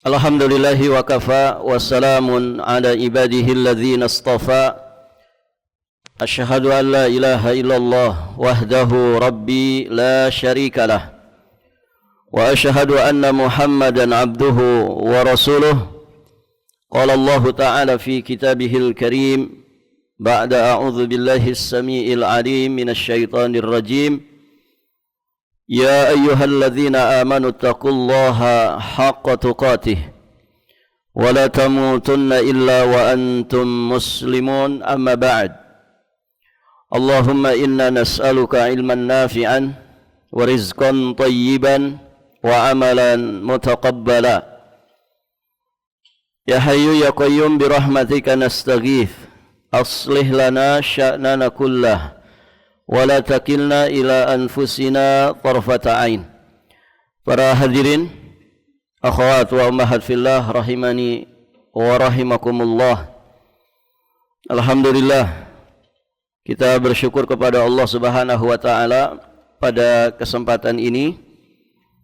Alhamdulillahi wa kafa wa salamun ala ibadihi alladhina istafa. Asyhadu an la ilaha illallah wahdahu rabbi la syarika lah. Wa asyhadu anna Muhammadan abduhu wa rasuluh. Qala Allah ta'ala fi kitabihil karim ba'da a'udzu billahi as-sami'il 'alim minasy syaithanir rajim. Ya ayyuhalladzina amanu taqullaha haqqa tuqatih wa la tamutunna illa wa antum muslimun amma ba'd. Allahumma inna nas'aluka ilman nafi'an wa rizqan tayyiban wa amalan mutaqabbala. Ya hayyu ya qayyum bi rahmatika nastaghith aslih lana sya'nana kullah wala takilna ila anfusina tarfata ain. Para hadirin, akhwat wa ummahat fillah rahimani wa rahimakumullah. Alhamdulillah, kita bersyukur kepada Allah Subhanahu wa taala pada kesempatan ini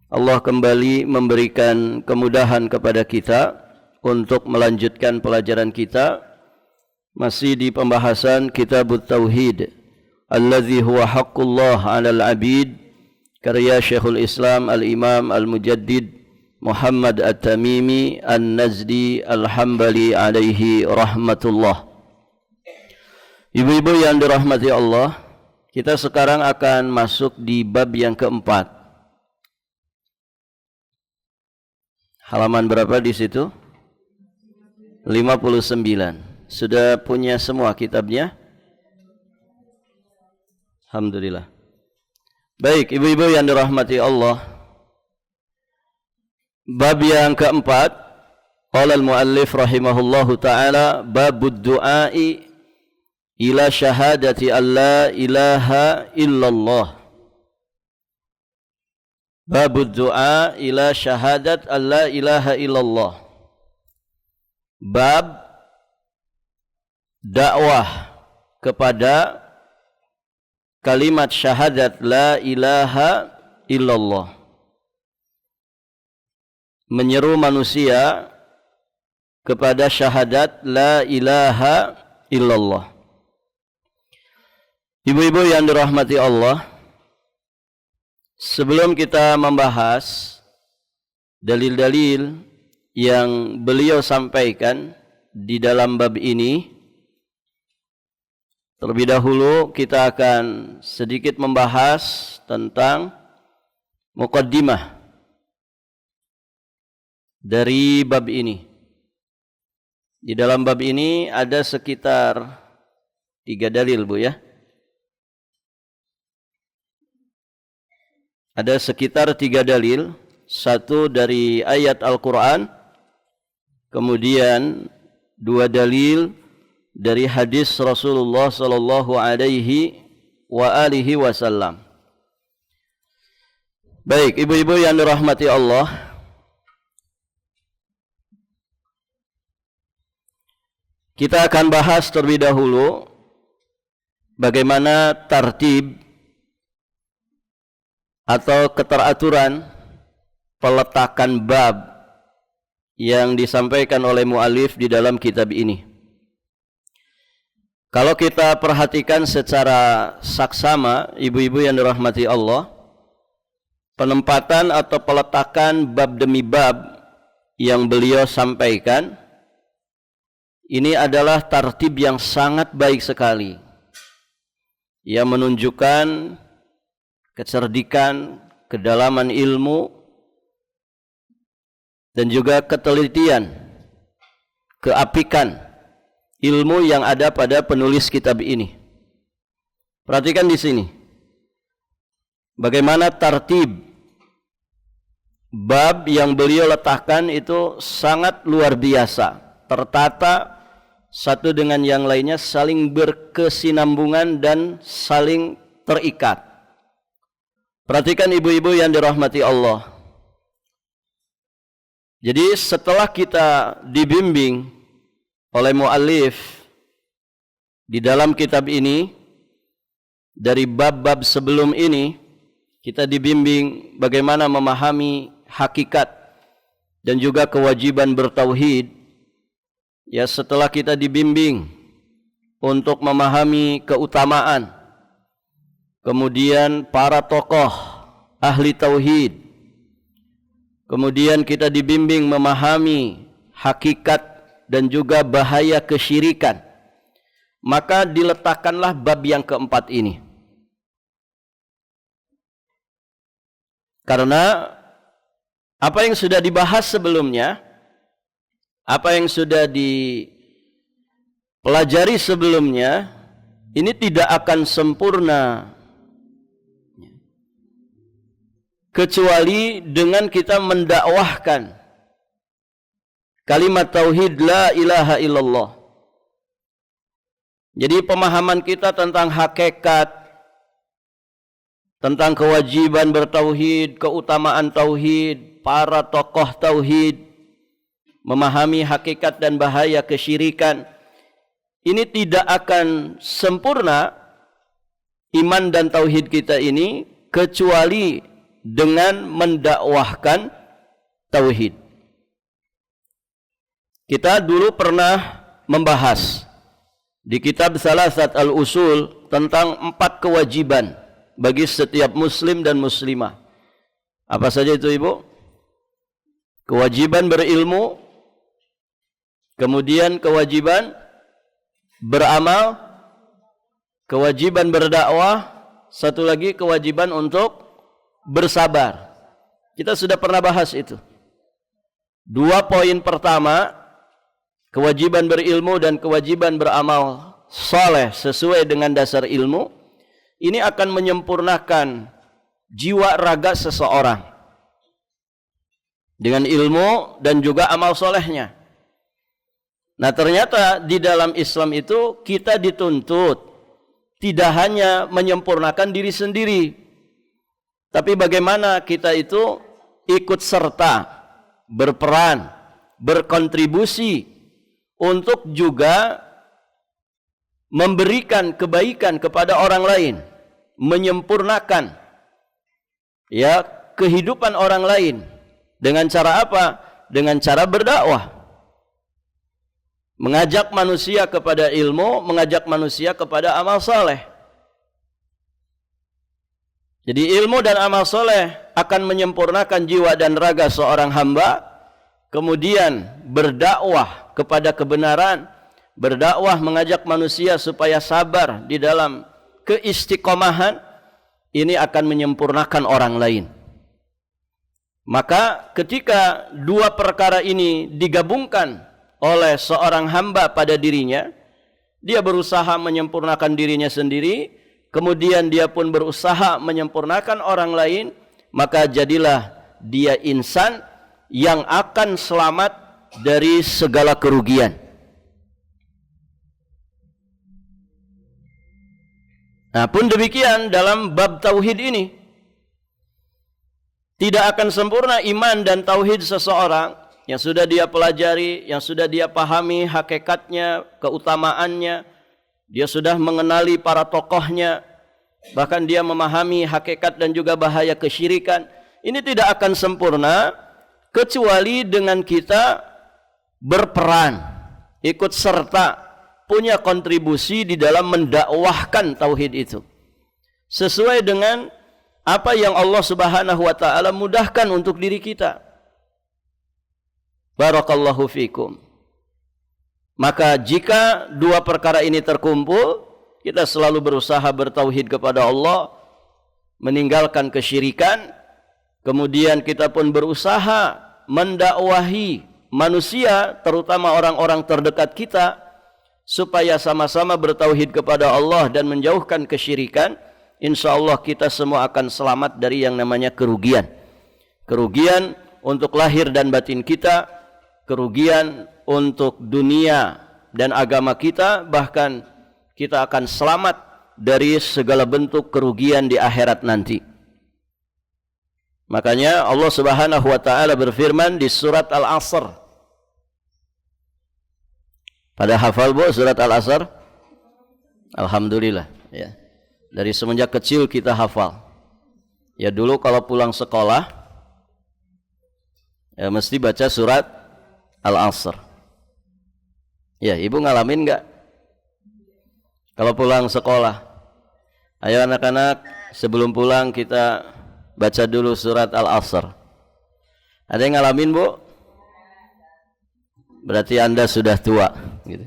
Allah kembali memberikan kemudahan kepada kita untuk melanjutkan pelajaran kita masih di pembahasan Kitabut Tauhid alladzi huwa haqqullah 'alal 'abid, karya Syekhul Islam Al-Imam Al-Mujaddid Muhammad At-Tamimi An-Nazdi Al-Hambali alaihi rahmatullah. Ibu-ibu yang dirahmati Allah, kita sekarang akan masuk di bab yang keempat. Halaman berapa di situ? 59. Sudah punya semua kitabnya? Alhamdulillah. Baik, ibu-ibu yang dirahmati Allah, bab yang keempat, qala al-muallif rahimahullahu ta'ala, babud du'ai ila syahadati an la ilaha illallah. Babud du'a ila syahadat an la ilaha illallah. Bab dakwah kepada kalimat syahadat la ilaha illallah, menyeru manusia kepada syahadat la ilaha illallah. Ibu-ibu yang dirahmati Allah, sebelum kita membahas dalil-dalil yang beliau sampaikan di dalam bab ini, terlebih dahulu kita akan sedikit membahas tentang muqaddimah dari bab ini. Di dalam bab ini ada sekitar 3 dalil, Bu, ya. Ada sekitar 3 dalil. Satu dari ayat Al-Quran, kemudian 2 dalil dari hadis Rasulullah sallallahu alaihi wa alihi wasallam. Baik, ibu-ibu yang dirahmati Allah, kita akan bahas terlebih dahulu bagaimana tartib atau keteraturan peletakan bab yang disampaikan oleh muallif di dalam kitab ini. Kalau kita perhatikan secara saksama, ibu-ibu yang dirahmati Allah, penempatan atau peletakan bab demi bab yang beliau sampaikan ini adalah tartib yang sangat baik sekali, yang menunjukkan kecerdikan, kedalaman ilmu, dan juga ketelitian, keapikan ilmu yang ada pada penulis kitab ini. Perhatikan di sini bagaimana tartib bab yang beliau letakkan itu sangat luar biasa, tertata satu dengan yang lainnya, saling berkesinambungan dan saling terikat. Perhatikan ibu-ibu yang dirahmati Allah. Jadi setelah kita dibimbing oleh muallif di dalam kitab ini, dari bab-bab sebelum ini kita dibimbing bagaimana memahami hakikat dan juga kewajiban bertauhid, ya setelah kita dibimbing untuk memahami keutamaan, kemudian para tokoh ahli tauhid, kemudian kita dibimbing memahami hakikat dan juga bahaya kesyirikan, maka diletakkanlah bab yang keempat ini. Karena apa yang sudah dibahas sebelumnya, apa yang sudah dipelajari sebelumnya, ini tidak akan sempurna kecuali dengan kita mendakwahkan kalimat tauhid la ilaha illallah. Jadi pemahaman kita tentang hakikat, tentang kewajiban bertauhid, keutamaan tauhid, para tokoh tauhid, memahami hakikat dan bahaya kesyirikan, ini tidak akan sempurna iman dan tauhid kita ini kecuali dengan mendakwahkan tauhid. Kita dulu pernah membahas di kitab Salasat al-Usul tentang 4 kewajiban bagi setiap muslim dan muslimah. Apa saja itu, Ibu? Kewajiban berilmu, kemudian kewajiban beramal, kewajiban berdakwah, satu lagi kewajiban untuk bersabar. Kita sudah pernah bahas itu. 2 poin pertama, kewajiban berilmu dan kewajiban beramal saleh sesuai dengan dasar ilmu, ini akan menyempurnakan jiwa raga seseorang dengan ilmu dan juga amal solehnya. Nah, ternyata di dalam Islam itu kita dituntut tidak hanya menyempurnakan diri sendiri, tapi bagaimana kita itu ikut serta, berperan, berkontribusi untuk juga memberikan kebaikan kepada orang lain, menyempurnakan ya kehidupan orang lain. Dengan cara apa? Dengan cara berdakwah, mengajak manusia kepada ilmu, mengajak manusia kepada amal soleh. Jadi ilmu dan amal soleh akan menyempurnakan jiwa dan raga seorang hamba. Kemudian berdakwah kepada kebenaran, berdakwah mengajak manusia supaya sabar di dalam keistiqomahan, ini akan menyempurnakan orang lain. Maka ketika 2 perkara ini digabungkan oleh seorang hamba pada dirinya, dia berusaha menyempurnakan dirinya sendiri, kemudian dia pun berusaha menyempurnakan orang lain, maka jadilah dia insan yang akan selamat dari segala kerugian. Nah, pun demikian dalam bab tauhid ini, tidak akan sempurna iman dan tauhid seseorang yang sudah dia pelajari, yang sudah dia pahami hakikatnya, keutamaannya, dia sudah mengenali para tokohnya, bahkan dia memahami hakikat dan juga bahaya kesyirikan. Ini tidak akan sempurna kecuali dengan kita berperan, ikut serta, punya kontribusi di dalam mendakwahkan tauhid itu sesuai dengan apa yang Allah Subhanahu wa taala mudahkan untuk diri kita. Barakallahu fikum. Maka jika 2 perkara ini terkumpul, kita selalu berusaha bertauhid kepada Allah, meninggalkan kesyirikan, kemudian kita pun berusaha mendakwahi manusia, terutama orang-orang terdekat kita, supaya sama-sama bertauhid kepada Allah dan menjauhkan kesyirikan. Insyaallah kita semua akan selamat dari yang namanya kerugian. Kerugian untuk lahir dan batin kita, kerugian untuk dunia dan agama kita, bahkan kita akan selamat dari segala bentuk kerugian di akhirat nanti. Makanya Allah Subhanahu wa taala berfirman di surat Al-Asr. Pada hafal Bu surat Al-Asr? Alhamdulillah ya. Dari semenjak kecil kita hafal. Ya dulu kalau pulang sekolah, ya mesti baca surat Al-Asr. Ya, ibu ngalamin enggak? Kalau pulang sekolah, ayo anak-anak sebelum pulang kita baca dulu surat Al-Asr. Ada yang ngalamin, Bu? Berarti Anda sudah tua gitu.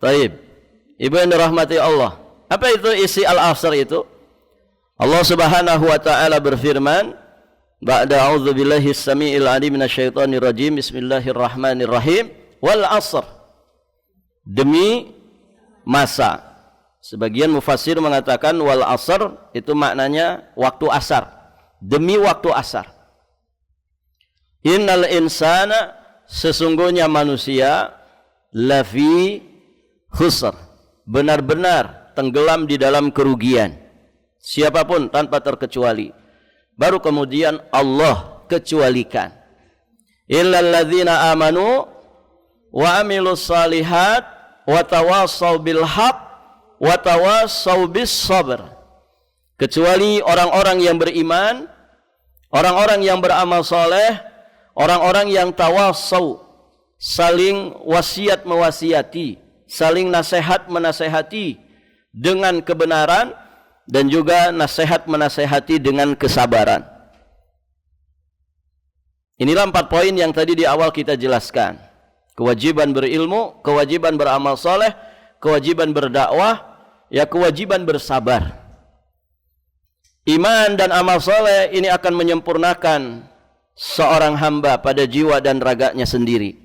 Baik. Ibu yang dirahmati Allah, apa itu isi Al-Asr itu? Allah Subhanahu wa taala berfirman, ba'da a'udzubillahi as-sami'il 'alim minasyaitonir rajim, bismillahirrahmanirrahim, wal 'asr. Demi masa. Sebagian mufassir mengatakan wal 'asr itu maknanya waktu asar. Demi waktu asar. Innal insana, sesungguhnya manusia, lafi khusr, benar-benar tenggelam di dalam kerugian. Siapapun tanpa terkecuali. Baru kemudian Allah kecualikan. Illal ladzina amanu wa amilus salihat wa tawassaw bil haqq wa tawassaw bis sabr. Kecuali orang-orang yang beriman, orang-orang yang beramal saleh, orang-orang yang tawassaw, saling wasiat mewasiati, saling nasihat menasehati dengan kebenaran, dan juga nasihat menasehati dengan kesabaran. Inilah 4 poin yang tadi di awal kita jelaskan. Kewajiban berilmu, kewajiban beramal soleh, kewajiban berdakwah, ya kewajiban bersabar. Iman dan amal soleh ini akan menyempurnakan seorang hamba pada jiwa dan raganya sendiri.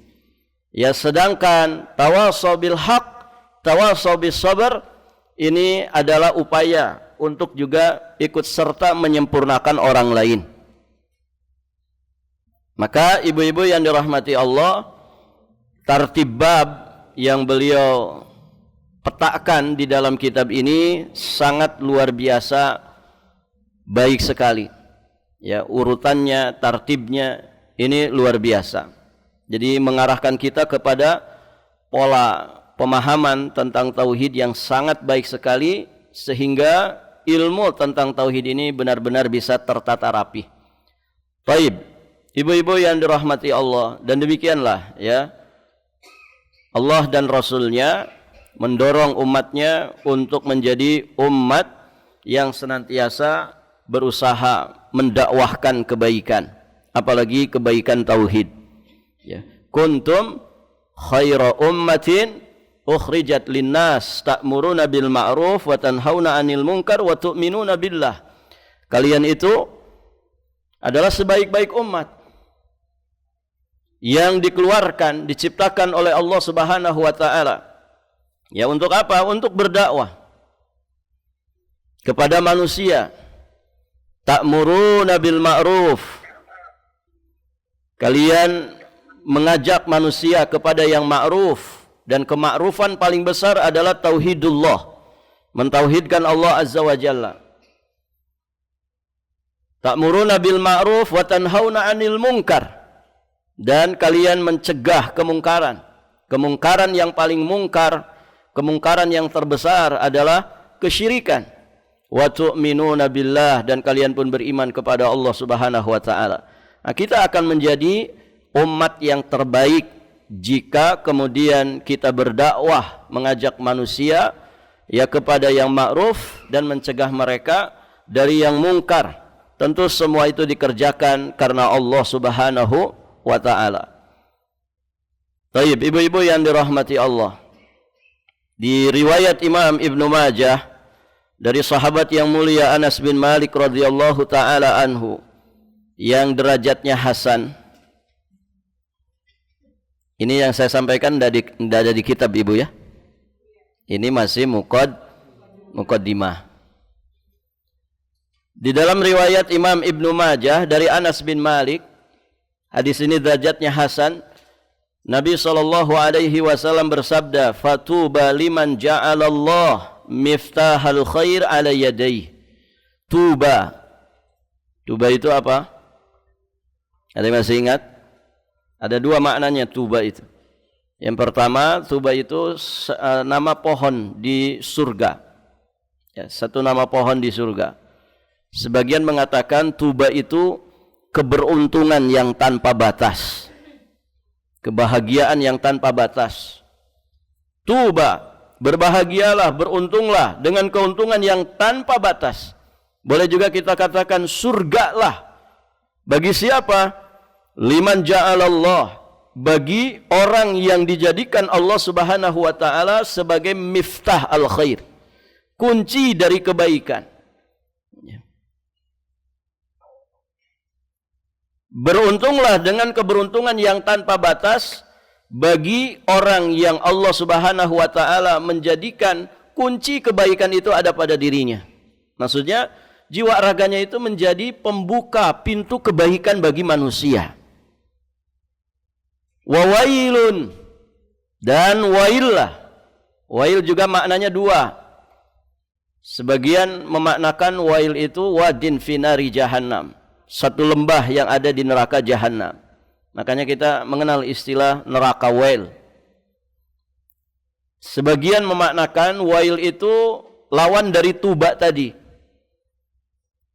Ya, sedangkan tawassaw bil haq, tawassaw bis sabr, ini adalah upaya untuk juga ikut serta menyempurnakan orang lain. Maka ibu-ibu yang dirahmati Allah, tartib bab yang beliau petakan di dalam kitab ini sangat luar biasa baik sekali. Ya, urutannya, tartibnya ini luar biasa. Jadi mengarahkan kita kepada pola pemahaman tentang tauhid yang sangat baik sekali, sehingga ilmu tentang tauhid ini benar-benar bisa tertata rapi. Baik, ibu-ibu yang dirahmati Allah, dan demikianlah ya, Allah dan Rasulnya mendorong umatnya untuk menjadi umat yang senantiasa berusaha mendakwahkan kebaikan, apalagi kebaikan tauhid. Ya, kuntum khaira ummatin ukhrijat linnas ta'muruna bil ma'ruf wa tanhauna 'anil munkar wa tu'minuna billah. Kalian itu adalah sebaik-baik umat yang dikeluarkan, diciptakan oleh Allah Subhanahu wa taala. Ya, untuk apa? Untuk berdakwah kepada manusia. Ta'muruna bil ma'ruf. Kalian mengajak manusia kepada yang ma'ruf. Dan kemakrufan paling besar adalah tauhidullah, mentauhidkan Allah Azza wa Jalla. Ta'muruna bil ma'ruf wa tanhauna 'anil munkar, dan kalian mencegah kemungkaran. Kemungkaran yang paling mungkar, kemungkaran yang terbesar adalah kesyirikan. Wa tu'minuna billah, dan kalian pun beriman kepada Allah Subhanahu wa taala. Nah, kita akan menjadi umat yang terbaik jika kemudian kita berdakwah, mengajak manusia ya kepada yang ma'ruf dan mencegah mereka dari yang mungkar. Tentu semua itu dikerjakan karena Allah Subhanahu wa taala. Baik, ibu-ibu yang dirahmati Allah, di riwayat Imam Ibnu Majah dari sahabat yang mulia Anas bin Malik radhiyallahu taala anhu yang derajatnya hasan. Ini yang saya sampaikan tidak ada di kitab ibu ya. Ini masih muqaddimah. Di dalam riwayat Imam Ibnu Majah dari Anas bin Malik, hadis ini derajatnya hasan. Nabi SAW bersabda, "Fatuba liman ja'alallah miftahal khair ala yadayhi." Tuba. Tuba itu apa? Ada yang masih ingat? Ada 2 maknanya tuba itu. Yang pertama, tuba itu nama pohon di surga. Ya, satu nama pohon di surga. Sebagian mengatakan tuba itu keberuntungan yang tanpa batas, kebahagiaan yang tanpa batas. Tuba, berbahagialah, beruntunglah dengan keuntungan yang tanpa batas. Boleh juga kita katakan surga lah. Bagi siapa? Liman ja'alallah, bagi orang yang dijadikan Allah Subhanahu wa taala sebagai miftah al-khair, kunci dari kebaikan. Beruntunglah dengan keberuntungan yang tanpa batas bagi orang yang Allah Subhanahu wa taala menjadikan kunci kebaikan itu ada pada dirinya. Maksudnya jiwa raganya itu menjadi pembuka pintu kebaikan bagi manusia. Wa wailun, dan waillah. Wail juga maknanya dua. Sebagian memaknakan wail itu wadin finari jahannam, satu lembah yang ada di neraka jahanam. Makanya kita mengenal istilah neraka wail. Sebagian memaknakan wail itu lawan dari tuba tadi.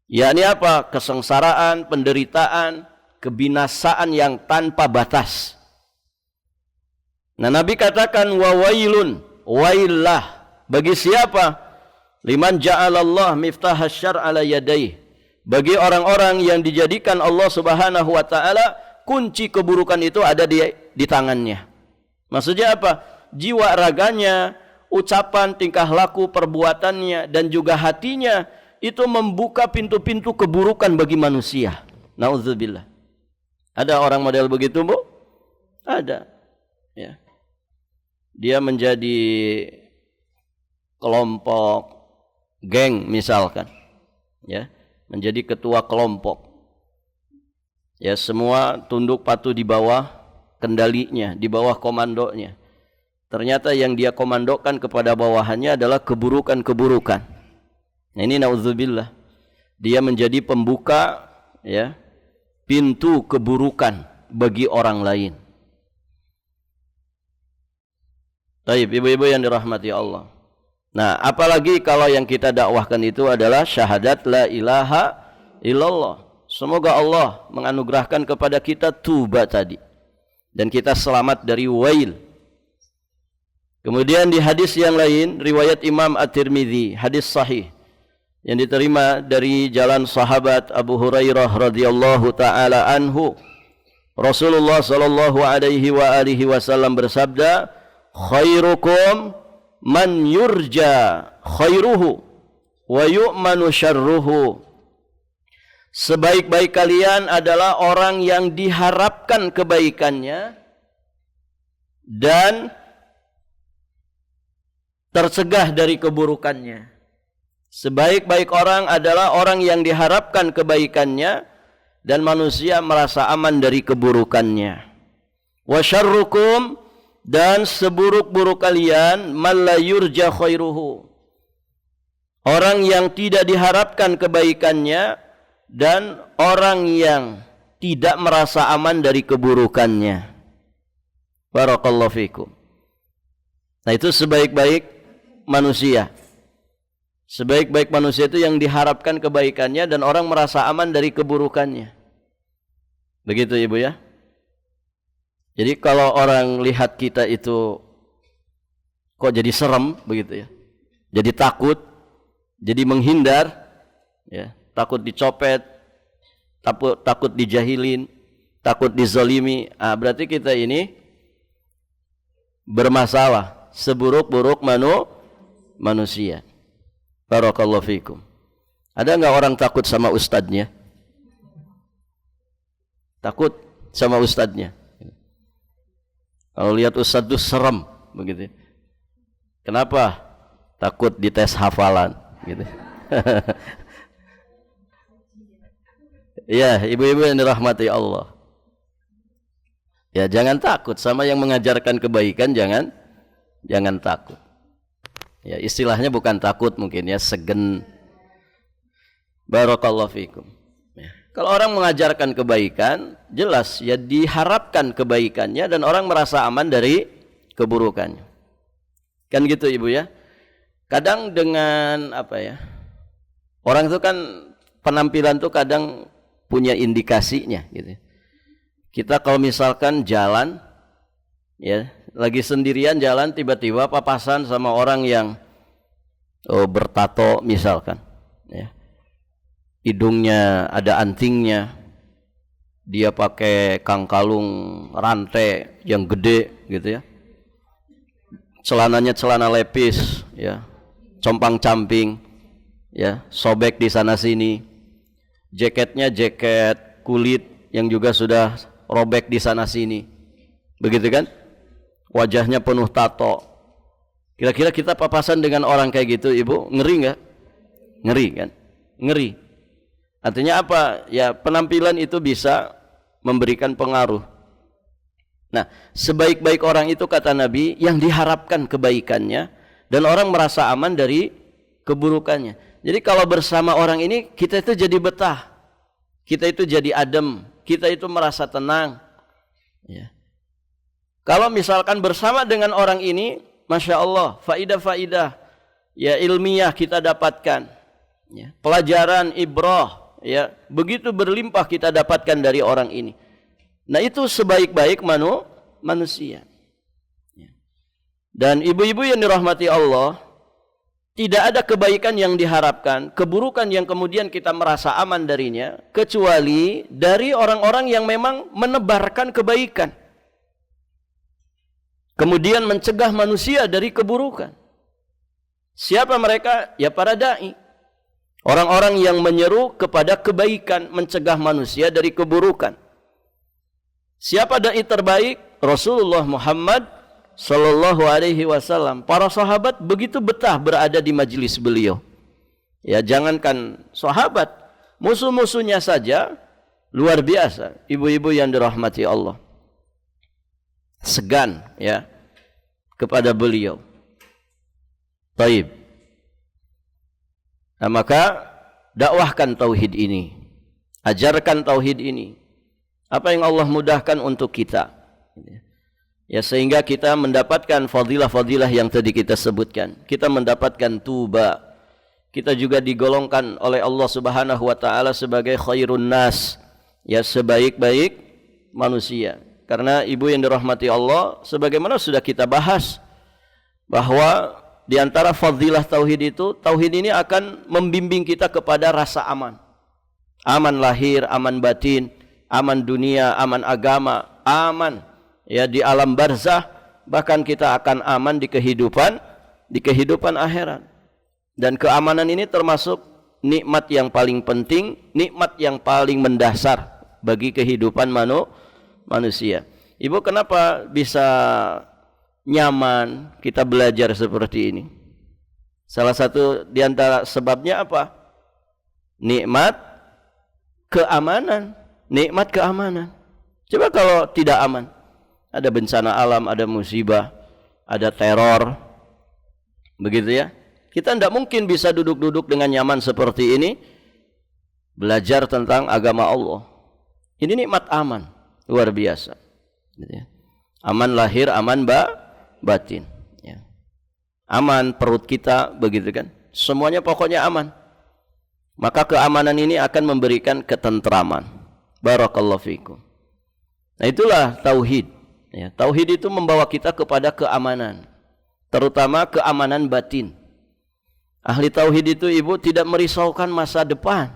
Yakni apa? Kesengsaraan, penderitaan, kebinasaan yang tanpa batas. Nah, Nabi katakan wa wailun, waillah bagi siapa? Liman ja'alallah miftahasy syarr ala yadayhi, bagi orang-orang yang dijadikan Allah Subhanahu wa taala kunci keburukan itu ada di tangannya. Maksudnya apa? Jiwa raganya, ucapan, tingkah laku, perbuatannya dan juga hatinya itu membuka pintu-pintu keburukan bagi manusia. Nauzubillah. Ada orang model begitu, Bu? Ada. Ya. Dia menjadi kelompok geng misalkan. Ya, menjadi ketua kelompok. Ya, semua tunduk patuh di bawah kendalinya, di bawah komandonya. Ternyata yang dia komandokan kepada bawahannya adalah keburukan-keburukan. Nah, ini nauzubillah. Dia menjadi pembuka, ya, pintu keburukan bagi orang lain. Baik, ibu-ibu yang dirahmati Allah. Nah, apalagi kalau yang kita dakwahkan itu adalah syahadat la ilaha illallah. Semoga Allah menganugerahkan kepada kita tuba tadi, dan kita selamat dari wail. Kemudian di hadis yang lain, riwayat Imam At-Tirmidzi, hadis sahih yang diterima dari jalan sahabat Abu Hurairah radhiyallahu taala anhu, Rasulullah sallallahu alaihi wa alihi wasallam bersabda, khairukum man yurja khairuhu wa yu'manu syarruhu. Sebaik-baik kalian adalah orang yang diharapkan kebaikannya dan tercegah dari keburukannya. Sebaik-baik orang adalah orang yang diharapkan kebaikannya dan manusia merasa aman dari keburukannya. Wa syarrukum, dan seburuk-buruk kalian man la yurja khairuhu, orang yang tidak diharapkan kebaikannya dan orang yang tidak merasa aman dari keburukannya. Barakallahu fikum. Nah, itu sebaik-baik manusia. Sebaik-baik manusia itu yang diharapkan kebaikannya dan orang merasa aman dari keburukannya. Begitu Ibu ya. Jadi kalau orang lihat kita itu kok jadi serem begitu ya. Jadi takut, jadi menghindar, ya, takut dicopet, takut dijahilin, takut dizalimi, berarti kita ini bermasalah, seburuk-buruk manusia. Barakallahu fikum. Ada enggak orang takut sama ustadznya? Takut sama ustadznya. Kalau lihat ustadz itu serem begitu. Kenapa? Takut dites hafalan gitu. Ya, ibu-ibu yang dirahmati Allah. Ya, jangan takut sama yang mengajarkan kebaikan, jangan takut. Ya, istilahnya bukan takut mungkin ya, segen. Barakallahu fikum. Ya. Kalau orang mengajarkan kebaikan, jelas ya diharapkan kebaikannya dan orang merasa aman dari keburukannya. Kan gitu Ibu ya. Kadang dengan apa ya? Orang itu kan penampilan tuh kadang punya indikasinya gitu. Kita kalau misalkan jalan ya, lagi sendirian jalan tiba-tiba papasan sama orang yang bertato misalkan ya. Hidungnya ada antingnya, dia pakai kangkalung rantai yang gede gitu ya. Celananya celana lepis ya, compang-camping ya, sobek di sana sini. Jaketnya jaket kulit yang juga sudah robek di sana sini. Begitu kan? Wajahnya penuh tato. Kira-kira kita papasan dengan orang kayak gitu, Ibu, ngeri enggak? Ngeri kan? Ngeri. Artinya apa? Ya, penampilan itu bisa memberikan pengaruh. Nah, sebaik-baik orang itu kata Nabi yang diharapkan kebaikannya dan orang merasa aman dari keburukannya. Jadi kalau bersama orang ini kita itu jadi betah. Kita itu jadi adem, kita itu merasa tenang. Ya. Kalau misalkan bersama dengan orang ini, Masya Allah, faidah-faidah ya ilmiah kita dapatkan, ya, pelajaran ibrah ya begitu berlimpah kita dapatkan dari orang ini. Nah, itu sebaik-baik manusia. Ya. Dan ibu-ibu yang dirahmati Allah, tidak ada kebaikan yang diharapkan, keburukan yang kemudian kita merasa aman darinya, kecuali dari orang-orang yang memang menebarkan kebaikan, kemudian mencegah manusia dari keburukan. Siapa mereka? Ya para da'i. Orang-orang yang menyeru kepada kebaikan, mencegah manusia dari keburukan. Siapa da'i terbaik? Rasulullah Muhammad sallallahu alaihi wasallam. Para sahabat begitu betah berada di majelis beliau. Ya, jangankan sahabat, musuh-musuhnya saja luar biasa. Ibu-ibu yang dirahmati Allah, segan ya kepada beliau. Taib. Nah, maka dakwahkan tauhid ini, ajarkan tauhid ini. Apa yang Allah mudahkan untuk kita, ya, sehingga kita mendapatkan fadilah-fadilah yang tadi kita sebutkan. Kita mendapatkan tuba. Kita juga digolongkan oleh Allah Subhanahu wa taala sebagai khairun nas, ya, sebaik-baik manusia. Karena ibu yang dirahmati Allah, sebagaimana sudah kita bahas, bahwa di antara fadilah tauhid itu, tauhid ini akan membimbing kita kepada rasa aman. Aman lahir, aman batin, aman dunia, aman agama, aman ya di alam barzah, bahkan kita akan aman di kehidupan akhirat. Dan keamanan ini termasuk nikmat yang paling penting, nikmat yang paling mendasar bagi kehidupan manusia. Ibu, kenapa bisa nyaman kita belajar seperti ini? Salah satu di antara sebabnya apa? Nikmat keamanan. Nikmat keamanan. Coba kalau tidak aman, ada bencana alam, ada musibah, ada teror, begitu ya. Kita tidak mungkin bisa duduk-duduk dengan nyaman seperti ini belajar tentang agama Allah. Ini nikmat aman, luar biasa. Aman lahir, aman batin. Ya. Aman perut kita, begitu kan? Semuanya pokoknya aman. Maka keamanan ini akan memberikan ketentraman. Barakallahu fikum. Nah, itulah tauhid. Ya, tauhid itu membawa kita kepada keamanan, terutama keamanan batin. Ahli tauhid itu, ibu, tidak merisaukan masa depan.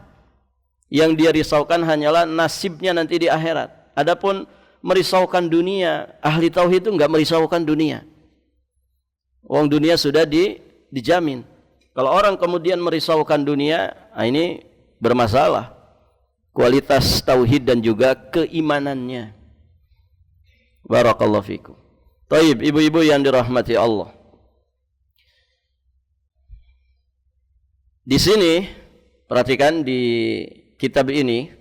Yang dia risaukan hanyalah nasibnya nanti di akhirat. Adapun merisaukan dunia, ahli tauhid itu enggak merisaukan dunia. Wong dunia sudah dijamin. Kalau orang kemudian merisaukan dunia, nah ini bermasalah kualitas tauhid dan juga keimanannya. Barakallahu fikum. Taib, ibu-ibu yang dirahmati Allah. Di sini perhatikan di kitab ini,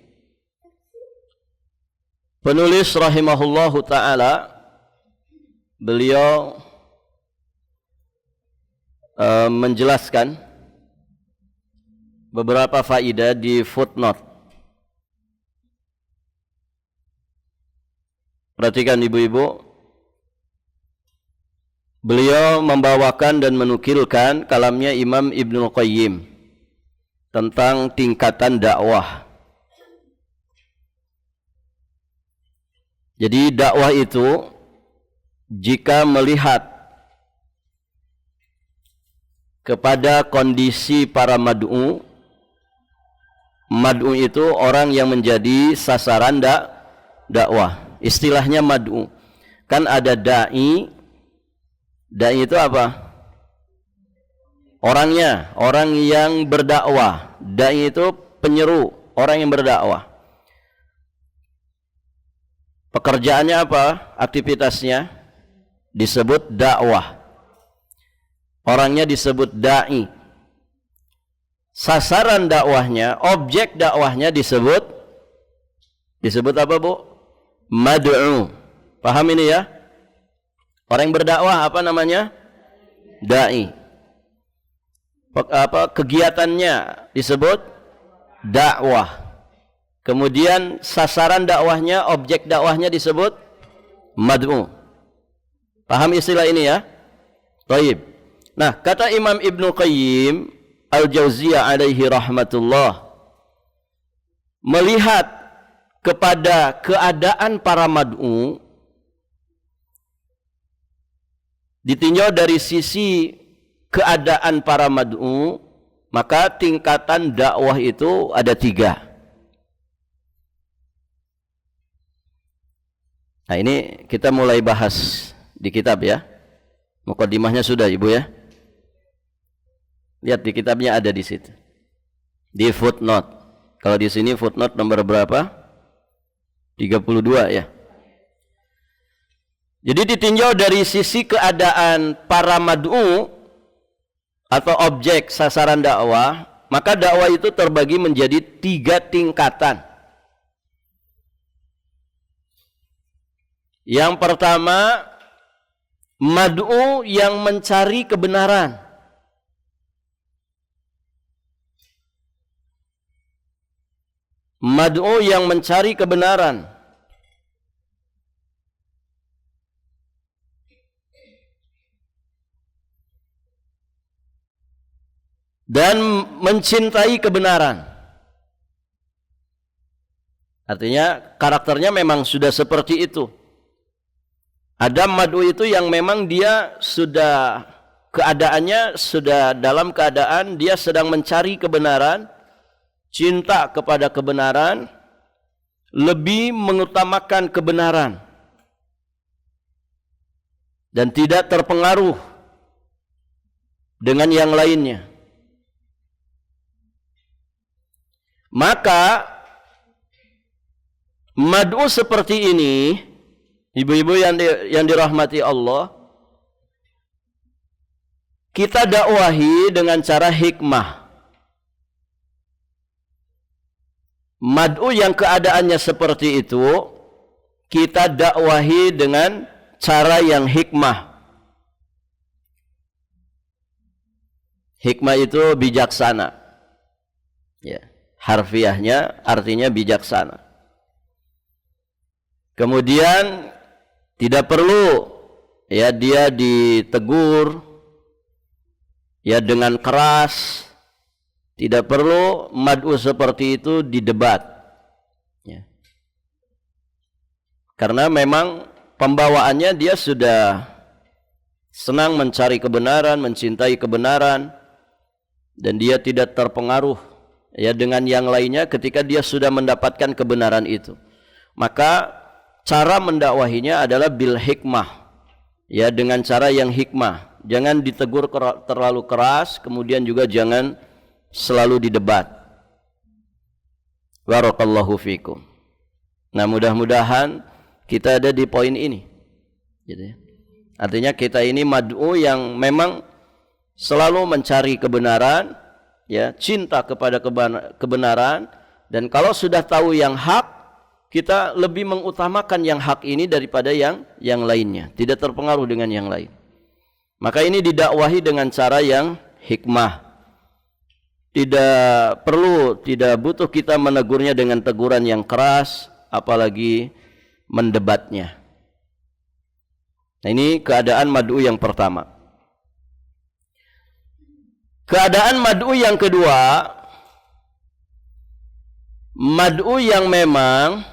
penulis rahimahullahu ta'ala, beliau menjelaskan beberapa faidah di footnote. Perhatikan ibu-ibu, beliau membawakan dan menukilkan kalamnya Imam Ibnul Qayyim tentang tingkatan dakwah. Jadi dakwah itu jika melihat kepada kondisi para mad'u, mad'u itu orang yang menjadi sasaran dakwah. Istilahnya mad'u. Kan ada da'i. Da'i itu apa? Orangnya, orang yang berdakwah. Da'i itu penyeru, orang yang berdakwah. Pekerjaannya apa? Aktivitasnya disebut dakwah. Orangnya disebut da'i. Sasaran dakwahnya, objek dakwahnya disebut apa, Bu? Mad'u. Paham ini ya? Orang yang berdakwah apa namanya? Da'i. Kegiatannya disebut dakwah. Kemudian sasaran dakwahnya, objek dakwahnya disebut mad'u. Paham istilah ini ya? Baik. Nah, kata Imam Ibnu Qayyim Al-Jauziyah alaihi rahmatullah, melihat kepada keadaan para mad'u ditinjau dari sisi keadaan para mad'u, maka tingkatan dakwah itu ada 3. Nah, ini kita mulai bahas di kitab ya. Mukadimahnya sudah Ibu ya. Lihat di kitabnya ada di situ. Di footnote. Kalau di sini footnote nomor berapa? 32 ya. Jadi ditinjau dari sisi keadaan para mad'u atau objek sasaran dakwah, maka dakwah itu terbagi menjadi 3 tingkatan. Yang pertama, mad'u yang mencari kebenaran. Mad'u yang mencari kebenaran. Dan mencintai kebenaran. Artinya karakternya memang sudah seperti itu. Ada mad'u itu yang memang dia sudah keadaannya sudah dalam keadaan dia sedang mencari kebenaran, cinta kepada kebenaran, lebih mengutamakan kebenaran dan tidak terpengaruh dengan yang lainnya. Maka mad'u seperti ini, ibu-ibu yang dirahmati Allah, kita dakwahi dengan cara hikmah. Mad'u yang keadaannya seperti itu, kita dakwahi dengan cara yang hikmah. Hikmah itu bijaksana. Ya, harfiahnya artinya bijaksana. Kemudian tidak perlu ya dia ditegur ya dengan keras, tidak perlu mad'u seperti itu didebat ya. Karena memang pembawaannya dia sudah senang mencari kebenaran, mencintai kebenaran, dan dia tidak terpengaruh ya dengan yang lainnya ketika dia sudah mendapatkan kebenaran itu. Maka cara mendakwahinya adalah bil hikmah, ya dengan cara yang hikmah. Jangan ditegur terlalu keras, kemudian juga jangan selalu didebat. Barakallahu fikum. Nah, mudah-mudahan kita ada di poin ini. Gitu ya. Artinya kita ini mad'u yang memang selalu mencari kebenaran, ya cinta kepada kebenaran, dan kalau sudah tahu yang hak, kita lebih mengutamakan yang hak ini daripada yang lainnya, tidak terpengaruh dengan yang lain. Maka ini didakwahi dengan cara yang hikmah. Tidak butuh kita menegurnya dengan teguran yang keras, apalagi mendebatnya. Nah, ini keadaan mad'u yang pertama. Keadaan mad'u yang kedua, mad'u yang memang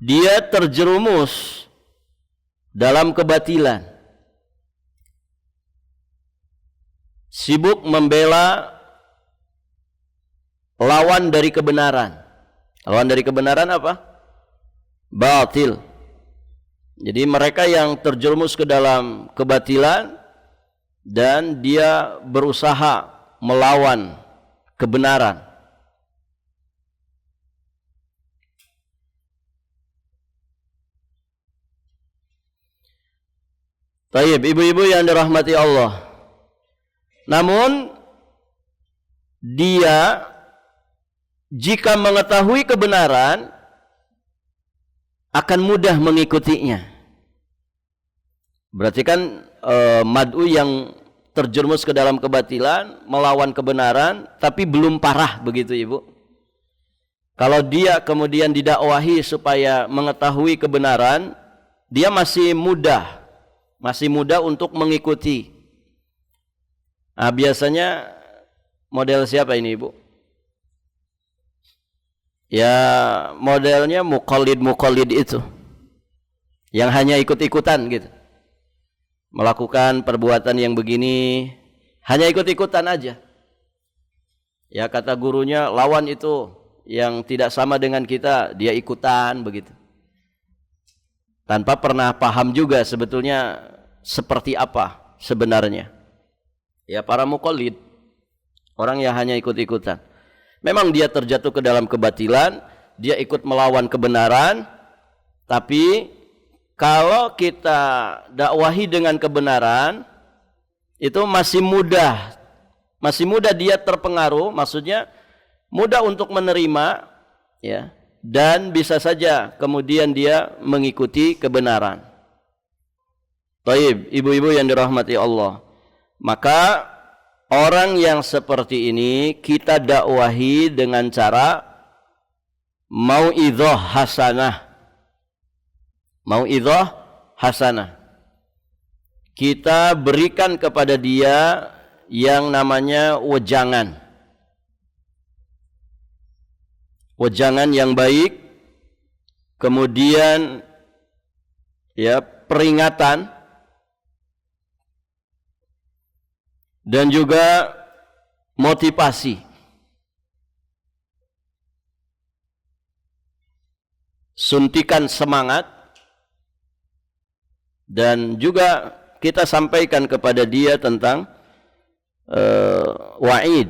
dia terjerumus dalam kebatilan, sibuk membela lawan dari kebenaran. Lawan dari kebenaran apa? Batil. Jadi mereka yang terjerumus ke dalam kebatilan dan dia berusaha melawan kebenaran. Baik, ibu-ibu yang dirahmati Allah. Namun dia jika mengetahui kebenaran akan mudah mengikutinya. Berarti kan mad'u yang terjerumus ke dalam kebatilan, melawan kebenaran, tapi belum parah begitu ibu. Kalau dia kemudian didakwahi supaya mengetahui kebenaran, dia masih mudah untuk mengikuti. Nah, biasanya model siapa ini ibu? Ya modelnya muqallid itu, yang hanya ikut-ikutan gitu, melakukan perbuatan yang begini hanya ikut-ikutan aja. Ya kata gurunya lawan itu yang tidak sama dengan kita, dia ikutan begitu, tanpa pernah paham juga sebetulnya seperti apa sebenarnya. Ya para muqallid, orang yang hanya ikut-ikutan. Memang dia terjatuh ke dalam kebatilan, dia ikut melawan kebenaran, tapi kalau kita dakwahi dengan kebenaran, itu masih mudah dia terpengaruh, maksudnya mudah untuk menerima, ya, dan bisa saja kemudian dia mengikuti kebenaran. Baik, ibu-ibu yang dirahmati Allah, maka orang yang seperti ini kita dakwahi dengan cara mau'idhah hasanah. Mau'idhah hasanah. Kita berikan kepada dia yang namanya wejangan. Wejangan yang baik, kemudian ya peringatan, dan juga motivasi. Suntikan semangat, dan juga kita sampaikan kepada dia tentang wa'id.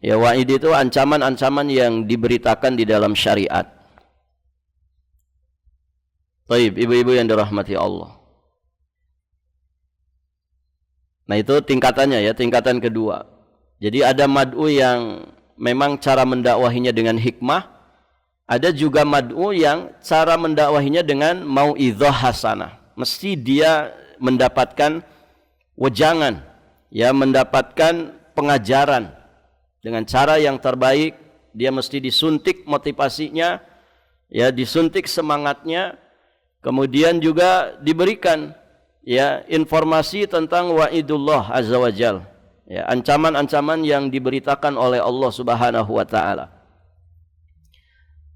Ya, wa'id itu ancaman-ancaman yang diberitakan di dalam syariat. Baik, ibu-ibu yang dirahmati Allah. Nah itu tingkatannya ya, tingkatan kedua. Jadi ada mad'u yang memang cara mendakwahinya dengan hikmah, ada juga mad'u yang cara mendakwahinya dengan mau'idhah hasanah. Mesti dia mendapatkan wejangan, ya, mendapatkan pengajaran dengan cara yang terbaik. Dia mesti disuntik motivasinya, ya, disuntik semangatnya, kemudian juga diberikan ya informasi tentang wa'idullah azza wajal, ya, ancaman-ancaman yang diberitakan oleh Allah Subhanahu wa taala.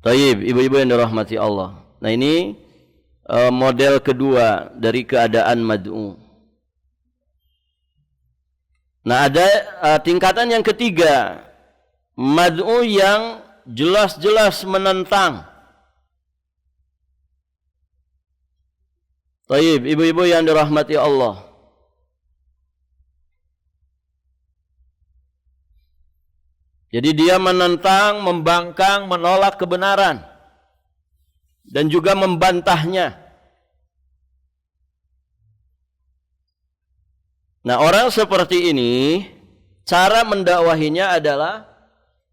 Baik, ibu-ibu yang dirahmati Allah. Nah ini model kedua dari keadaan mad'u. Nah ada tingkatan yang ketiga, mad'u yang jelas-jelas menentang. Baik, ibu-ibu yang dirahmati Allah. Jadi dia menentang, membangkang, menolak kebenaran dan juga membantahnya. Nah, orang seperti ini cara mendakwahinya adalah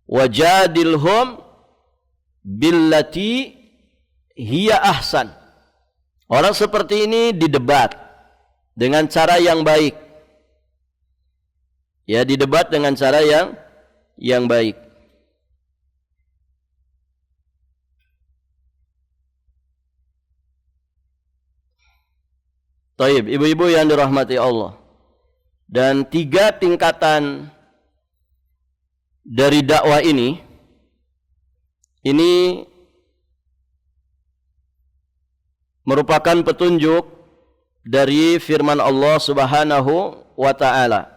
wajadilhum billati hiya ahsan. Orang seperti ini didebat dengan cara yang baik. Ya, didebat dengan cara yang baik. Taib, ibu-ibu yang dirahmati Allah. Dan tiga tingkatan dari dakwah ini merupakan petunjuk dari firman Allah Subhanahu wa taala.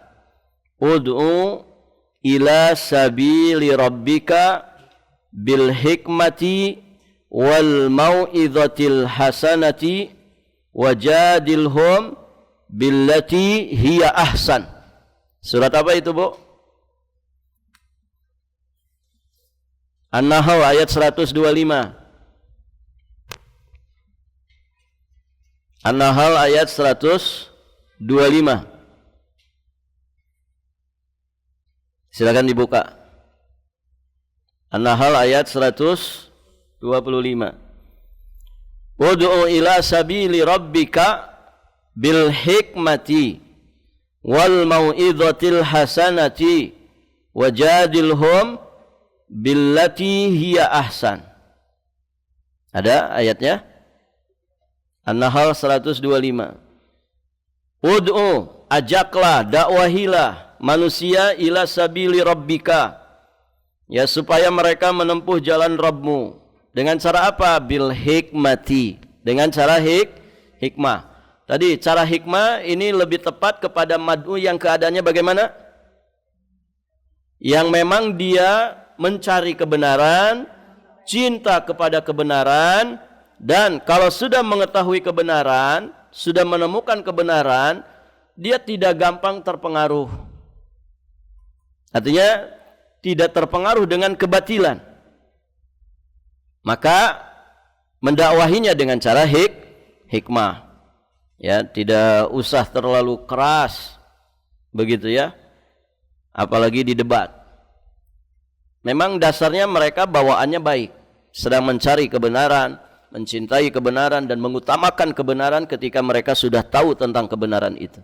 Ud'u ila sabili rabbika bil hikmati wal mau'izatil hasanati wajadilhum billati hiya ahsan. Surat apa itu, Bu? An-Nahl ayat 125. An-Nahl ayat 125. Silakan dibuka. An-Nahl ayat 125. Ud'u ila sabili rabbika bil hikmati wal mau'izatil hasanati wajadilhum billati hiya ahsan. Ada ayatnya? An-Nahl 125. Ud'u, ajaklah, dakwahilah manusia ila sabili rabbika, ya, supaya mereka menempuh jalan Rabbmu. Dengan cara apa? Bil hikmati, dengan cara hikmah. Tadi cara hikmah ini lebih tepat kepada mad'u yang keadaannya bagaimana? Yang memang dia mencari kebenaran, cinta kepada kebenaran, dan kalau sudah mengetahui kebenaran, sudah menemukan kebenaran, dia tidak gampang terpengaruh. Artinya tidak terpengaruh dengan kebatilan. Maka mendakwahinya dengan cara hikmah. Ya, tidak usah terlalu keras. Begitu ya. Apalagi di debat. Memang dasarnya mereka bawaannya baik, sedang mencari kebenaran, mencintai kebenaran dan mengutamakan kebenaran ketika mereka sudah tahu tentang kebenaran itu.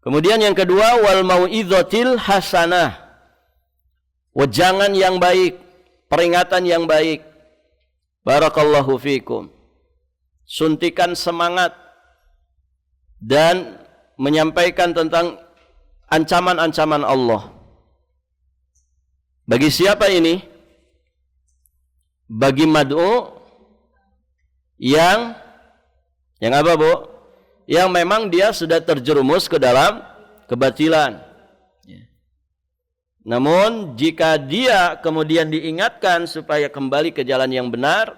Kemudian yang kedua, wal mau'izatil hasanah, wejangan yang baik, peringatan yang baik. Barakallahu fikum. Suntikan semangat dan menyampaikan tentang ancaman-ancaman Allah. Bagi siapa ini? Bagi mad'u yang apa, Bu? Yang memang dia sudah terjerumus ke dalam kebatilan. Namun jika dia kemudian diingatkan supaya kembali ke jalan yang benar,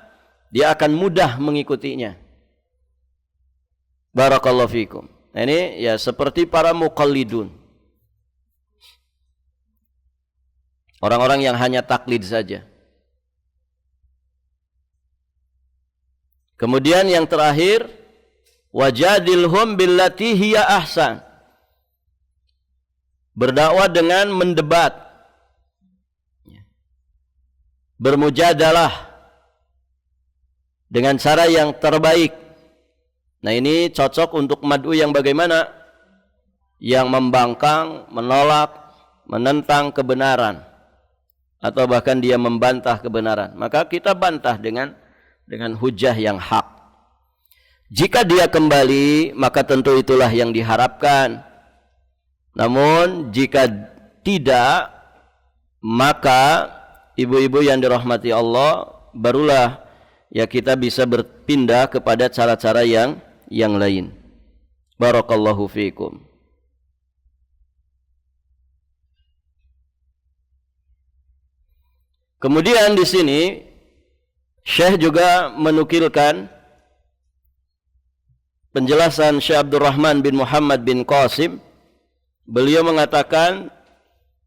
dia akan mudah mengikutinya. Barakallahu fikum. Nah, ini ya seperti para muqallidun. Orang-orang yang hanya taklid saja. Kemudian yang terakhir, wajadilhum billati hiya ahsan. Berdakwah dengan mendebat, bermujadalah dengan cara yang terbaik. Nah, ini cocok untuk mad'u yang bagaimana? Yang membangkang, menolak, menentang kebenaran, atau bahkan dia membantah kebenaran. Maka kita bantah dengan hujah yang hak. Jika dia kembali, maka tentu itulah yang diharapkan. Namun jika tidak, maka ibu-ibu yang dirahmati Allah, barulah ya kita bisa berpindah kepada cara-cara yang lain. Barakallahu fiikum. Kemudian di sini Syekh juga menukilkan penjelasan Syekh Abdurrahman bin Muhammad bin Qasim. Beliau mengatakan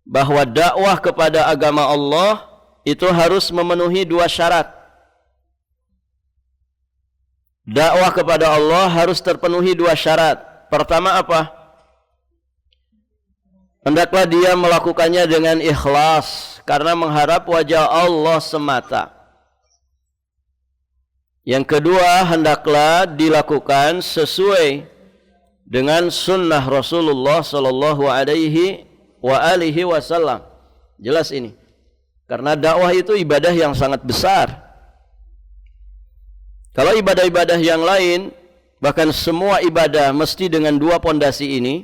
bahwa dakwah kepada agama Allah itu harus memenuhi dua syarat. Dakwah kepada Allah harus terpenuhi dua syarat. Pertama apa? Hendaklah dia melakukannya dengan ikhlas, karena mengharap wajah Allah semata. Yang kedua, hendaklah dilakukan sesuai dengan sunnah Rasulullah sallallahu alaihi wasallam. Jelas ini. Karena dakwah itu ibadah yang sangat besar. Kalau ibadah-ibadah yang lain, bahkan semua ibadah mesti dengan dua pondasi ini,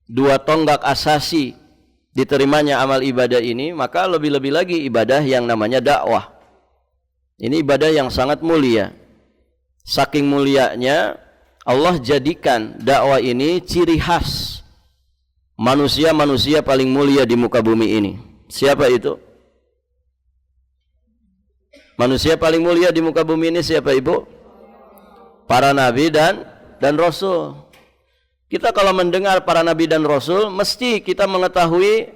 dua tonggak asasi diterimanya amal ibadah ini, maka lebih-lebih lagi ibadah yang namanya dakwah. Ini ibadah yang sangat mulia. Saking mulianya Allah jadikan dakwah ini ciri khas manusia-manusia paling mulia di muka bumi ini. Siapa itu? Manusia paling mulia di muka bumi ini siapa, Ibu? Para nabi dan rasul. Kita kalau mendengar para nabi dan rasul, mesti kita mengetahui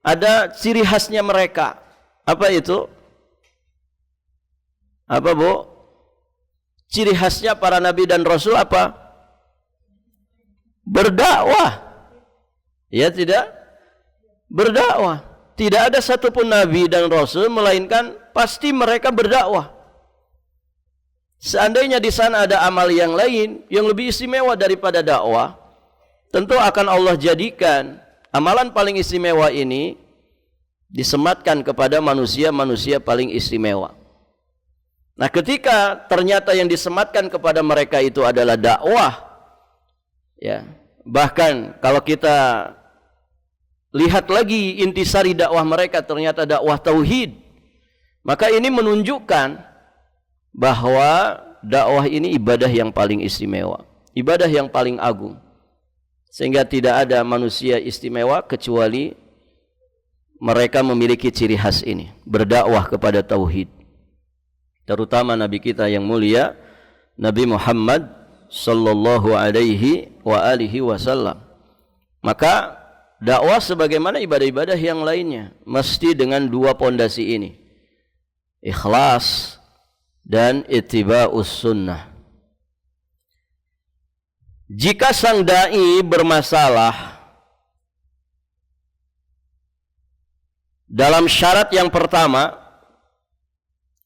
ada ciri khasnya mereka. Apa itu? Apa, Bu? Ciri khasnya para nabi dan rasul apa? Berdakwah. Ya tidak? Berdakwah. Tidak ada satupun nabi dan rasul melainkan pasti mereka berdakwah. Seandainya di sana ada amal yang lain yang lebih istimewa daripada dakwah, tentu akan Allah jadikan amalan paling istimewa ini disematkan kepada manusia-manusia paling istimewa. Nah, ketika ternyata yang disematkan kepada mereka itu adalah dakwah, ya, bahkan kalau kita lihat lagi intisari dakwah mereka ternyata dakwah tauhid, maka ini menunjukkan bahwa dakwah ini ibadah yang paling istimewa, ibadah yang paling agung, sehingga tidak ada manusia istimewa kecuali mereka memiliki ciri khas ini, berdakwah kepada tauhid. Terutama Nabi kita yang mulia, Nabi Muhammad sallallahu alaihi wa alihi wasallam. Maka dakwah sebagaimana ibadah-ibadah yang lainnya mesti dengan dua pondasi ini, ikhlas dan ittiba'us sunnah. Jika sang dai bermasalah dalam syarat yang pertama,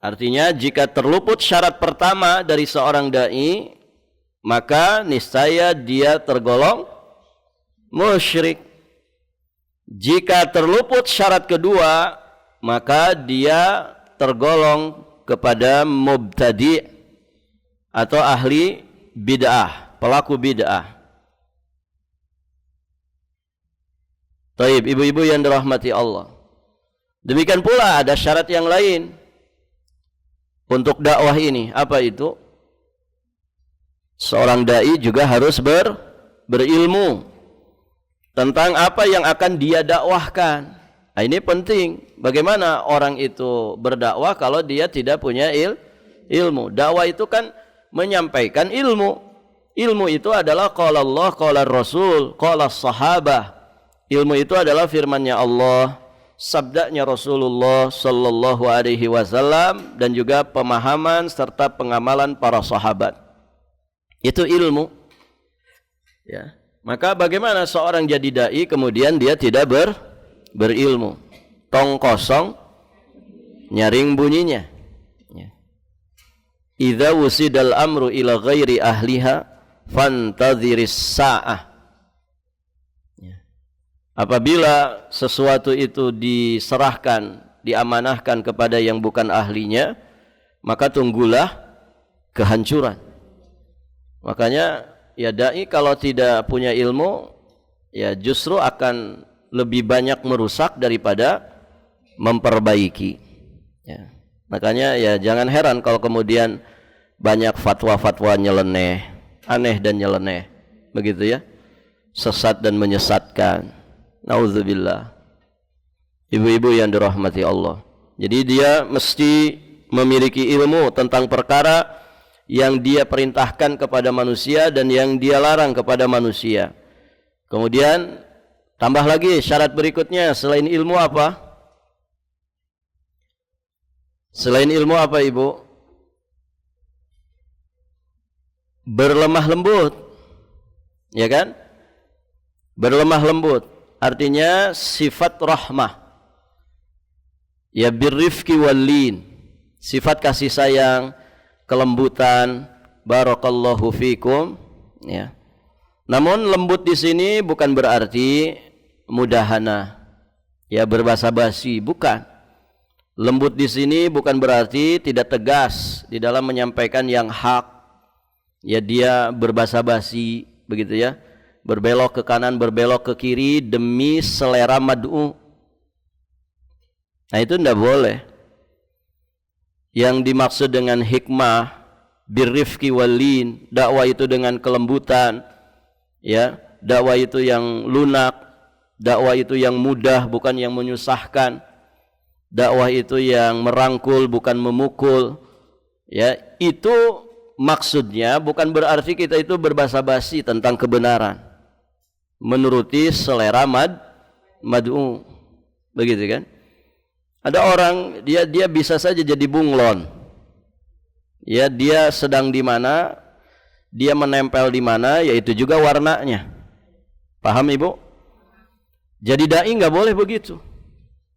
artinya jika terluput syarat pertama dari seorang dai, maka niscaya dia tergolong musyrik. Jika terluput syarat kedua, maka dia tergolong kepada mubtadi' atau ahli bid'ah, pelaku bid'ah. Taib, ibu-ibu yang dirahmati Allah. Demikian pula ada syarat yang lain untuk dakwah ini. Apa itu? Seorang dai juga harus berilmu tentang apa yang akan dia dakwahkan. Nah, ini penting. Bagaimana orang itu berdakwah kalau dia tidak punya ilmu? Dakwah itu kan menyampaikan ilmu. Ilmu itu adalah qala Allah, qala Rasul, qala sahabah. Ilmu itu adalah firman-Nya Allah, sabdanya Rasulullah sallallahu alaihi wasallam, dan juga pemahaman serta pengamalan para sahabat. Itu ilmu. Ya. Maka bagaimana seorang jadi dai kemudian dia tidak berilmu? Tong kosong nyaring bunyinya. Ya. Idza wusidal amru ila ghairi ahliha fantadhiris sa'ah. Apabila sesuatu itu diserahkan, diamanahkan kepada yang bukan ahlinya, maka tunggulah kehancuran. Makanya ya dai kalau tidak punya ilmu, ya justru akan lebih banyak merusak daripada memperbaiki. Ya. Makanya ya jangan heran kalau kemudian banyak fatwa-fatwa nyeleneh, aneh dan nyeleneh, begitu ya, sesat dan menyesatkan. Nauzubillah. Ibu-ibu yang dirahmati Allah. Jadi dia mesti memiliki ilmu tentang perkara yang dia perintahkan kepada manusia dan yang dia larang kepada manusia. Kemudian tambah lagi syarat berikutnya, selain ilmu apa? Selain ilmu apa, Ibu? Berlemah lembut. Ya kan? Berlemah lembut. Artinya sifat rahmah. Ya birrifqi wallin. Sifat kasih sayang, kelembutan. Barakallahu fikum. Ya. Namun lembut di sini bukan berarti mudahana. Ya berbahasa basi, bukan. Lembut di sini bukan berarti tidak tegas di dalam menyampaikan yang hak. Ya dia berbahasa basi, begitu ya. Berbelok ke kanan, berbelok ke kiri demi selera mad'u. Nah itu tidak boleh. Yang dimaksud dengan hikmah birrifqi wallin, dakwah itu dengan kelembutan, ya, dakwah itu yang lunak, dakwah itu yang mudah bukan yang menyusahkan, dakwah itu yang merangkul bukan memukul, ya. Itu maksudnya bukan berarti kita itu berbasa-basi tentang kebenaran, menuruti selera mad'u, begitu kan? Ada orang dia bisa saja jadi bunglon, ya, dia sedang di mana, dia menempel di mana, yaitu juga warnanya. Paham Ibu? Jadi dai nggak boleh begitu.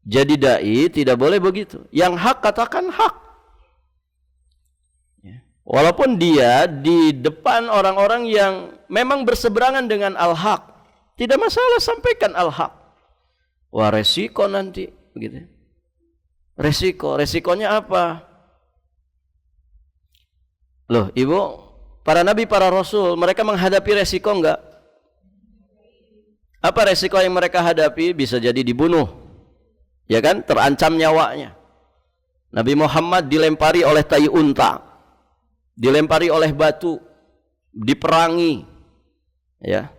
Jadi dai tidak boleh begitu. Yang hak katakan hak. Walaupun dia di depan orang-orang yang memang berseberangan dengan al-haq, tidak masalah, sampaikan al-haq. Wah, resiko nanti, begitu. Resikonya apa? Loh, Ibu, para nabi, para rasul, mereka menghadapi resiko enggak? Apa resiko yang mereka hadapi? Bisa jadi dibunuh, ya kan? Terancam nyawanya. Nabi Muhammad dilempari oleh tai unta, dilempari oleh batu, diperangi, ya,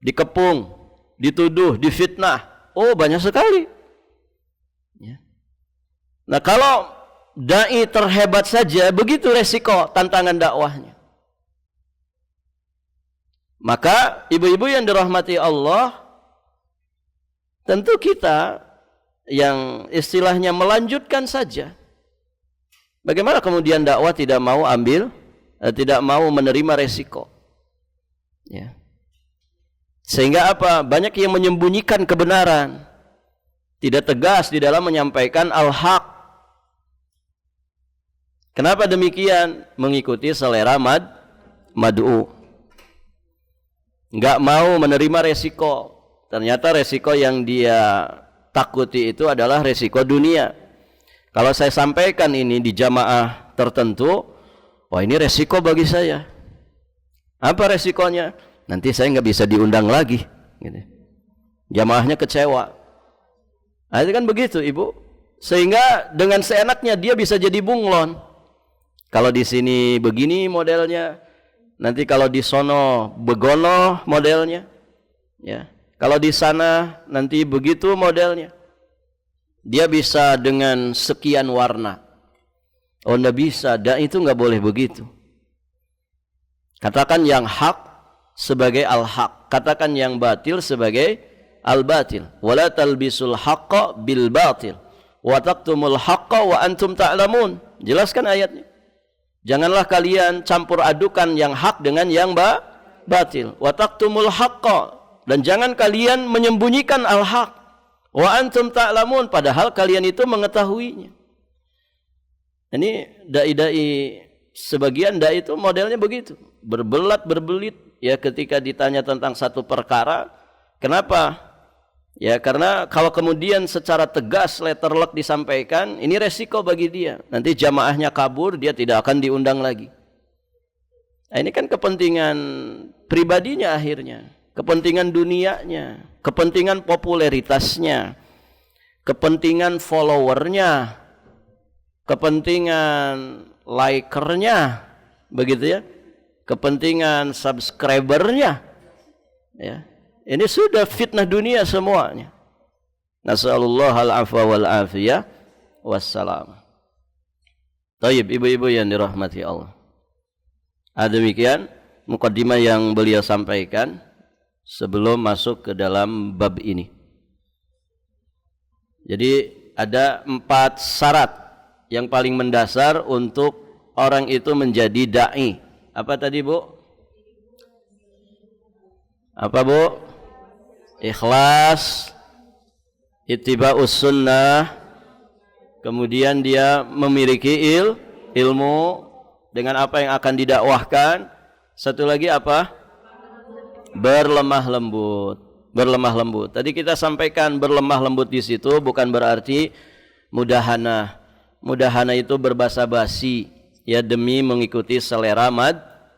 dikepung, dituduh, difitnah. Oh, banyak sekali. Ya. Nah, kalau dai terhebat saja, begitu resiko tantangan dakwahnya. Maka ibu-ibu yang dirahmati Allah, tentu kita yang istilahnya melanjutkan saja. Bagaimana kemudian dakwah tidak mau tidak mau menerima resiko, ya. Sehingga apa? Banyak yang menyembunyikan kebenaran, tidak tegas di dalam menyampaikan al-haq. Kenapa demikian? Mengikuti selera mad'u. Enggak mau menerima resiko. Ternyata resiko yang dia takuti itu adalah resiko dunia. Kalau saya sampaikan ini di jamaah tertentu, wah, ini resiko bagi saya. Apa resikonya? Nanti saya nggak bisa diundang lagi, gitu. Jamaahnya kecewa. Nah, itu kan begitu, Ibu. Sehingga dengan seenaknya dia bisa jadi bunglon. Kalau di sini begini modelnya, nanti kalau di sono begono modelnya, ya. Kalau di sana nanti begitu modelnya. Dia bisa dengan sekian warna. Oh, enggak bisa, dan itu enggak boleh begitu. Katakan yang hak sebagai al-haq, katakan yang batil sebagai al-batil. Wala talbisul haqqa bil batil wa taqtumul haqqa wa antum ta'lamun. Jelaskan ayatnya. Janganlah kalian campur adukan yang hak dengan yang batil. Wa taqtumul haqqa, dan jangan kalian menyembunyikan al-haq. Wa antum ta'lamun, padahal kalian itu mengetahuinya. Ini dai-dai, sebagian dai itu modelnya begitu, berbelit ya ketika ditanya tentang satu perkara. Kenapa? Ya karena kalau kemudian secara tegas letterlock disampaikan, ini resiko bagi dia. Nanti jamaahnya kabur, dia tidak akan diundang lagi. Nah, ini kan kepentingan pribadinya akhirnya, kepentingan dunianya, kepentingan popularitasnya, kepentingan followernya, kepentingan likernya, begitu ya, kepentingan subscribernya, ya. Ini sudah fitnah dunia semuanya. Nasallallahu al-afwa wal afiyah wassalam. Taib, ibu-ibu yang dirahmati Allah. Demikian mukaddimah yang beliau sampaikan sebelum masuk ke dalam bab ini. Jadi ada 4 syarat yang paling mendasar untuk orang itu menjadi da'i. Apa tadi, Bu? Apa, Bu? Ikhlas, ittiba'us sunnah, kemudian dia memiliki ilmu dengan apa yang akan didakwahkan. Satu lagi apa? Berlemah lembut. Berlemah lembut. Tadi kita sampaikan berlemah lembut di situ bukan berarti mudahana. Mudahana itu berbasa-basi, ya, demi mengikuti selera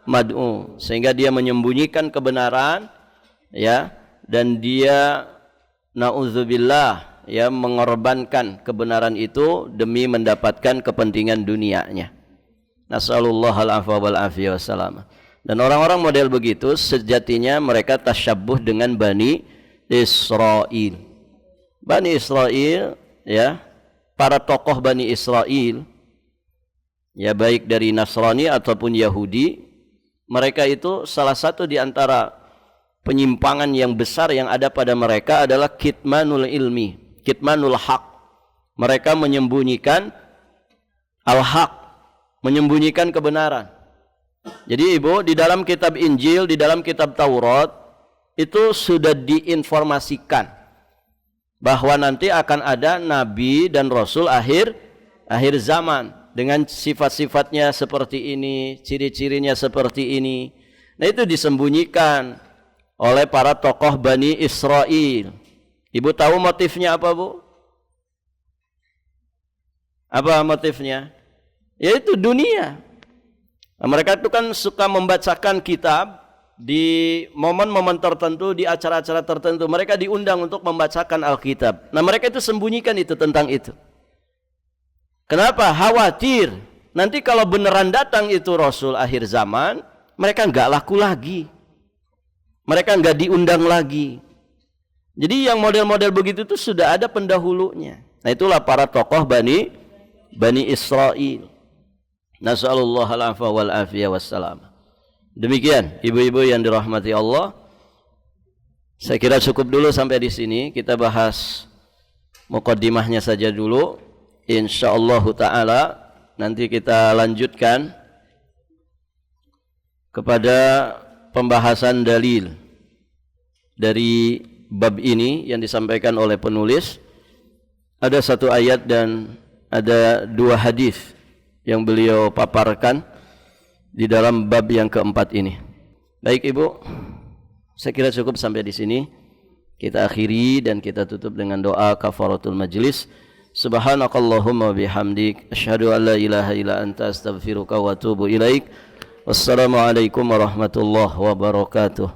mad'u, sehingga dia menyembunyikan kebenaran, ya, dan dia na'udzubillah, ya, mengorbankan kebenaran itu demi mendapatkan kepentingan dunianya. Nasallallahu al-afwa wal afiyah wassalam. Dan orang-orang model begitu sejatinya mereka tasyabbuh dengan Bani Israel. Bani Israel, ya, para tokoh Bani Israel, ya baik dari Nasrani ataupun Yahudi, mereka itu salah satu di antara penyimpangan yang besar yang ada pada mereka adalah kitmanul ilmi, kitmanul haq. Mereka menyembunyikan al-haq, menyembunyikan kebenaran. Jadi Ibu, di dalam kitab Injil, di dalam kitab Taurat itu sudah diinformasikan bahwa nanti akan ada nabi dan rasul akhir zaman dengan sifat-sifatnya seperti ini, ciri-cirinya seperti ini. Nah, itu disembunyikan oleh para tokoh Bani Israel. Ibu tahu motifnya apa, Bu? Apa motifnya? Yaitu dunia. Nah, mereka itu kan suka membacakan kitab di momen-momen tertentu, di acara-acara tertentu. Mereka diundang untuk membacakan Alkitab. Nah, mereka itu sembunyikan itu tentang itu. Kenapa? Khawatir nanti kalau beneran datang itu Rasul akhir zaman, mereka nggak laku lagi. Mereka nggak diundang lagi. Jadi yang model-model begitu itu sudah ada pendahulunya. Nah, itulah para tokoh Bani Israel. Nasallallahu al-afwa wal afiyah wassalam. Demikian ibu-ibu yang dirahmati Allah. Saya kira cukup dulu sampai di sini. Kita bahas muqaddimahnya saja dulu. Insyaallah taala nanti kita lanjutkan kepada pembahasan dalil dari bab ini yang disampaikan oleh penulis. Ada satu ayat dan ada dua hadis yang beliau paparkan di dalam bab yang keempat ini. Baik Ibu, saya kira cukup sampai di sini. Kita akhiri dan kita tutup dengan doa kafaratul majlis. Subhanakallahumma bihamdik, asyhadu an la ilaha illa anta astaghfiruka wa atubu ilaik. Wassalamualaikum warahmatullahi wabarakatuh.